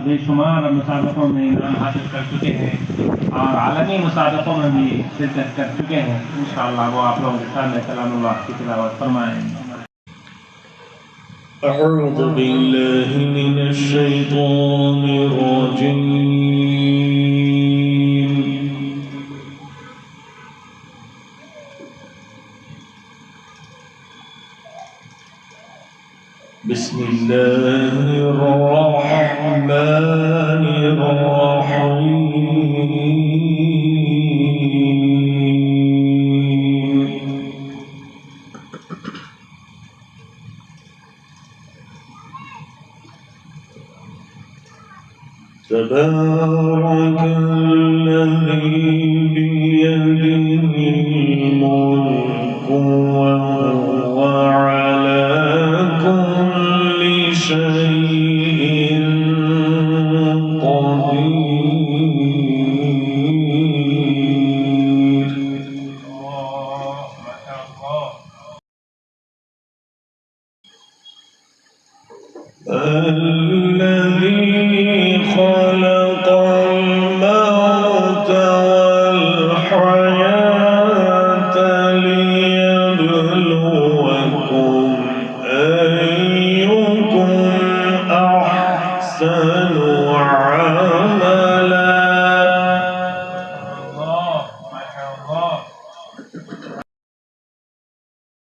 बेशुमार मुसाबकों में इनाम हासिल कर चुके हैं और आलमी मुसाबकों में भी शिरकत कर चुके हैं। इंशाअल्लाह वो आप लोगों के सामने कलामुल्लाह की तिलावत फरमाएंगे। अऊज़ु बिल्लाहि मिनश शैतानिर रजीम। बिस्मिल्लाहिर रहमानिर रहीम। तबारकल्लज़ी बियदिहिल मुल्कु व हुवा अला कुल्लि शैइन क़दीर। خلق الموت والحياة ليبلوكم أيكم أحسن عملا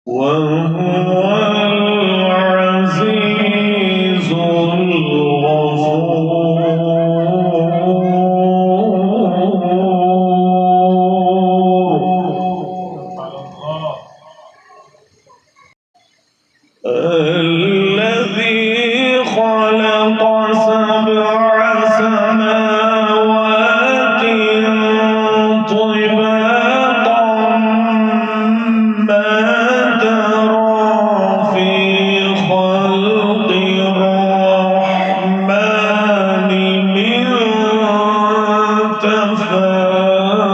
وهو العزيز الذي خلق سبع سماوات طباقا ما ترى في خلق الرحمن من تفاوت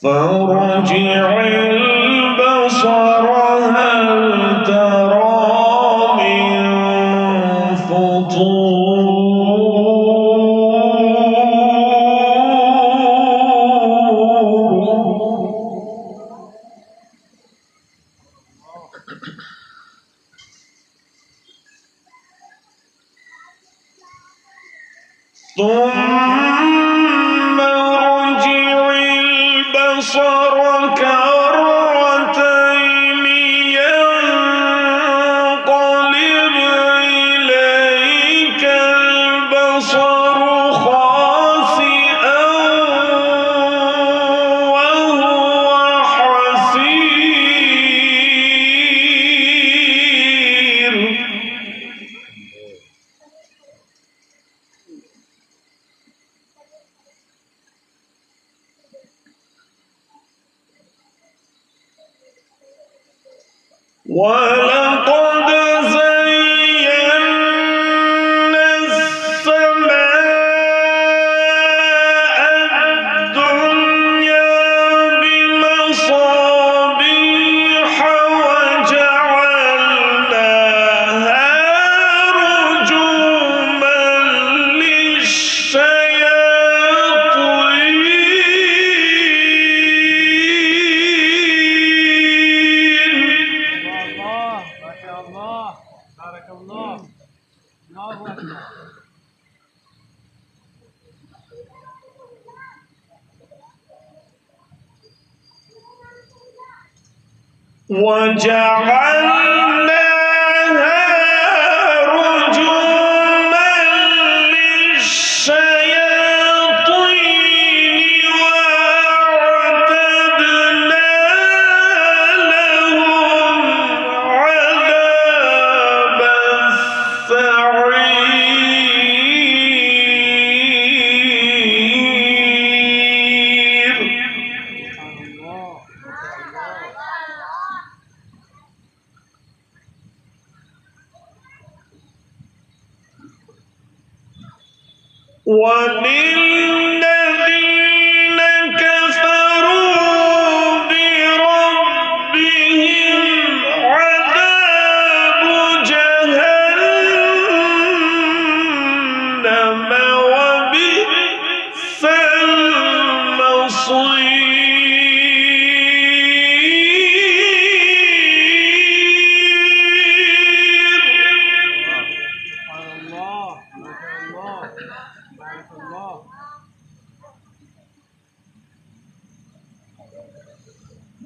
فارجع البصر هل ترى من فطور ثم ارجع البصر كرتين ينقلب إليك البصر خاسئا وهو حسير ولقد زينا السماء الدنيا بمصابيح وجعلناها رجوما للشياطين بارك الله الله أكبر. وجعلناها رجوما للشياطين وأعتدنا لهم عذاب السعير. وللذين كفروا بربهم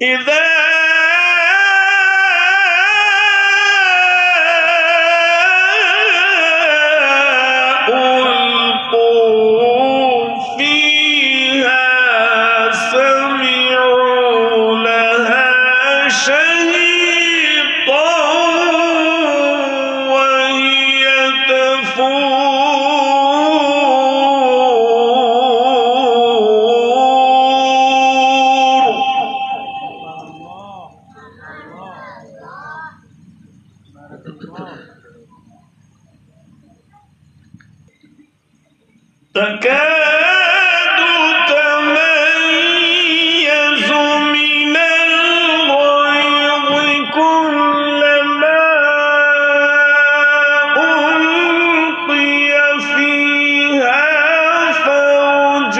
إذا ألقوا فيها سمعوا لها شهيقا وهي تكاد تميز من الغيظ كلما ألقي فيها فوج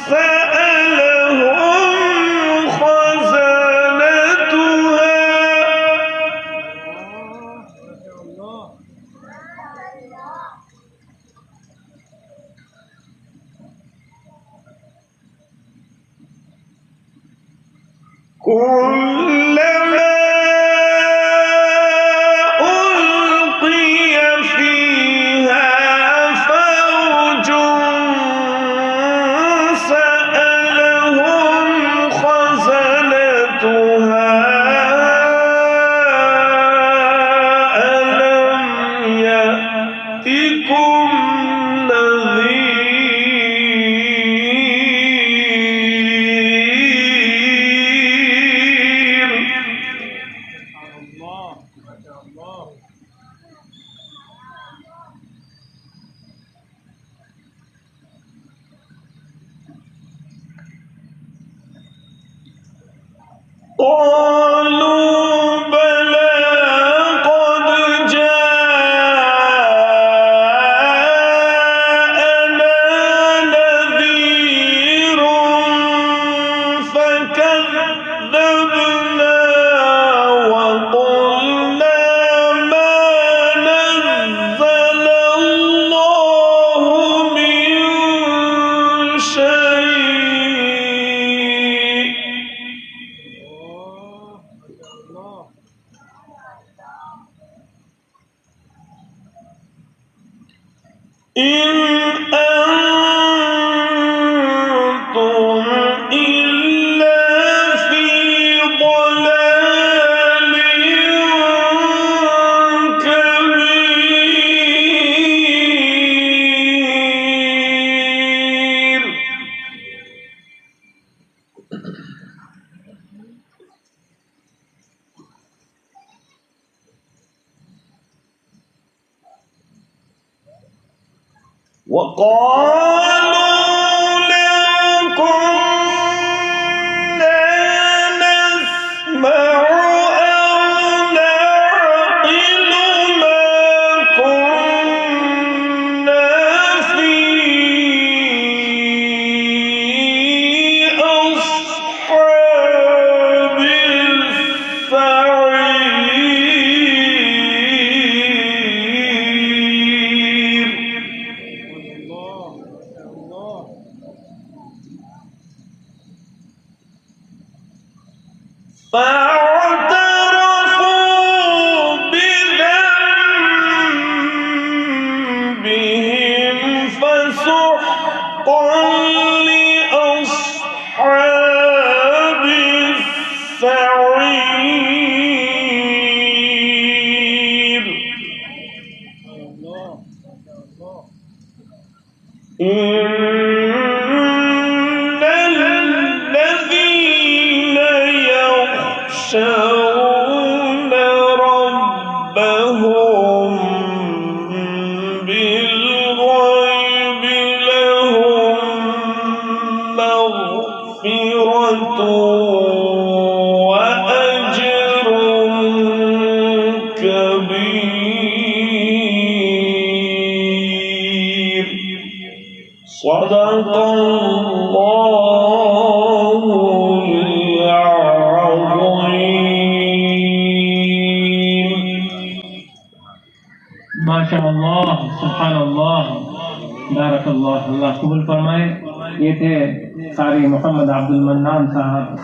سألهم خزنتها كلما ألقي فيها فوج سألهم خزنتها ألم يأتكم قالوا بلى قد جاءنا نذير فكذبنا وقلنا ما نزل الله من شيء إن أنتم إلا في ضلال كبير وقالوا لو كنا نسمع أو نعقل ما كنا في أصحاب السعير فاعترفوا بذنبهم فسحقا لأصحاب السعير إن الذين يخشون ربهم بالغيب لهم مغفرة وأجر كبير صدق الله العظيم माशाअल्लाह सुभानअल्लाह बारकल्लाह अल्लाह कबूल फरमाए। ये थे कारी मोहम्मद अब्दुल मन्नान साहब।